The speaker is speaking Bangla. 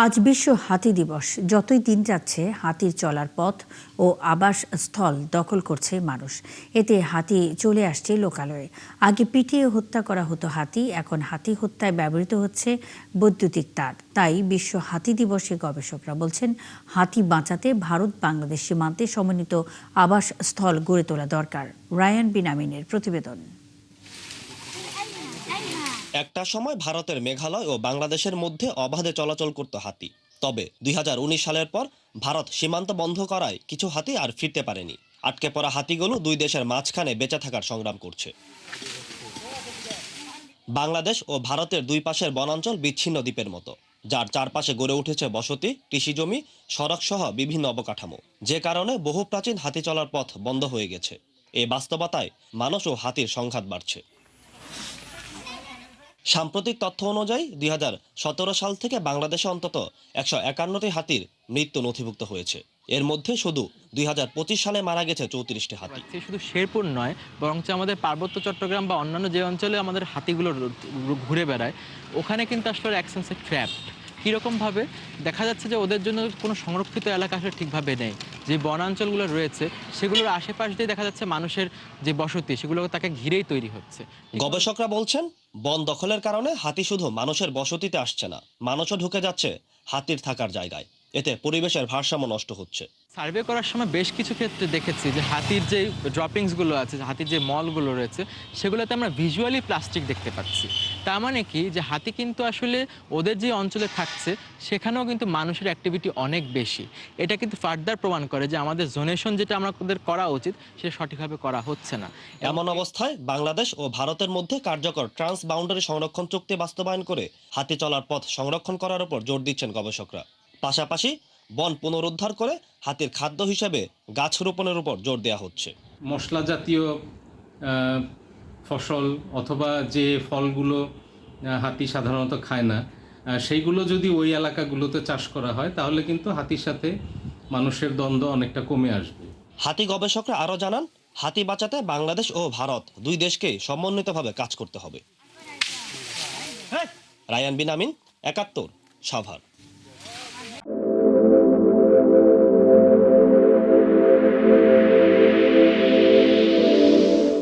আজ বিশ্ব হাতি দিবস। যতই দিন যাচ্ছে হাতির চলার পথ ও আবাসস্থল দখল করছে মানুষ। এতে হাতি চলে আসছে লোকালয়ে। আগে পিটিয়ে হত্যা করা হতো হাতি, এখন হাতি হত্যায় ব্যবহৃত হচ্ছে বৈদ্যুতিক তার। তাই বিশ্ব হাতি দিবসে গবেষকরা বলছেন, হাতি বাঁচাতে ভারত বাংলাদেশ সীমান্তে সমন্বিত আবাসস্থল গড়ে তোলা দরকার। রায়ান বিনামিনের প্রতিবেদন। একটা সময় ভারতের মেঘালয় ও বাংলাদেশের মধ্যে অবাধে চলাচল করত হাতি। তবে ২০১৯ সালের পর ভারত সীমান্ত বন্ধ করায় কিছু হাতি আর ফিরতে পারেনি। আটকে পড়া হাতিগুলো দুই দেশের মাঝখানে বেঁচে থাকার সংগ্রাম করছে। বাংলাদেশ ও ভারতের দুই পাশের বনাঞ্চল বিচ্ছিন্ন দ্বীপের মতো, যার চারপাশে গড়ে উঠেছে বসতি, কৃষিজমি, সড়ক সহ বিভিন্ন অবকাঠামো, যে কারণে বহু প্রাচীন হাতি চলার পথ বন্ধ হয়ে গেছে। এই বাস্তবতায় মানুষ ও হাতির সংঘাত বাড়ছে। সাম্প্রতিক তথ্য অনুযায়ী ২০১৭ সাল থেকে বাংলাদেশে অন্তত ১৫১টি হাতির মৃত্যু নথিভুক্ত হয়েছে। এর মধ্যে শুধু ২০২৫ সালে মারা গেছে ৩৪টি হাতি। শুধু শেরপুর নয়, বরঞ্চ আমাদের পার্বত্য চট্টগ্রাম বা অন্যান্য যে অঞ্চলে আমাদের হাতিগুলো ঘুরে বেড়ায়, ওখানে কিন্তু আসলে অ্যাকসেন্সে ট্র্যাপ। কীরকমভাবে দেখা যাচ্ছে যে ওদের জন্য কোনো সংরক্ষিত এলাকা আসলে ঠিকভাবে নেই। যে বনাঞ্চলগুলো রয়েছে সেগুলোর আশেপাশ দিয়ে দেখা যাচ্ছে মানুষের যে বসতি, সেগুলো তাকে ঘিরেই তৈরি হচ্ছে। গবেষকরা বলছেন, বন দখলের কারণে হাতি শুধু মানুষের বসতিতে আসছে না, মানুষও ঢুকে যাচ্ছে হাতির থাকার জায়গায়। এতে পরিবেশের ভারসাম্য নষ্ট হচ্ছে। সার্ভে করার সময় বেশ কিছু ক্ষেত্রে দেখেছি যে হাতির যে ড্রপিংসগুলো আছে, হাতির যে মলগুলো রয়েছে, সেগুলোতে আমরা ভিজুয়ালি প্লাস্টিক দেখতে পাচ্ছি। তার মানে কি, যে হাতি কিন্তু আসলে ওদের যে অঞ্চলে থাকছে সেখানেও কিন্তু মানুষের অ্যাক্টিভিটি অনেক বেশি। এটা কিন্তু ফার্দার প্রমাণ করে যে আমাদের জোনেশন যেটা আমাদের করা উচিত সেটা সঠিকভাবে করা হচ্ছে না। এমন অবস্থায় বাংলাদেশ ও ভারতের মধ্যে কার্যকর ট্রান্স বাউন্ডারি সংরক্ষণ চুক্তি বাস্তবায়ন করে হাতি চলার পথ সংরক্ষণ করার উপর জোর দিচ্ছেন গবেষকরা। পাশাপাশি বন পুনরুদ্ধার করে হাতির খাদ্য হিসেবে গাছ রোপণের উপর জোর দেওয়া হচ্ছে। মশলা জাতীয় ফসল অথবা যে ফলগুলো হাতি সাধারণত খায় না, সেইগুলো যদি ওই এলাকাগুলোতে চাষ করা হয় তাহলে কিন্তু হাতির সাথে মানুষের দ্বন্দ্ব অনেকটা কমে আসবে। হাতি গবেষকরা আরও জানান, হাতি বাঁচাতে বাংলাদেশ ও ভারত দুই দেশকেই সমন্বিতভাবে কাজ করতে হবে। রায়ান বিনামিন, ৭১, সাভার।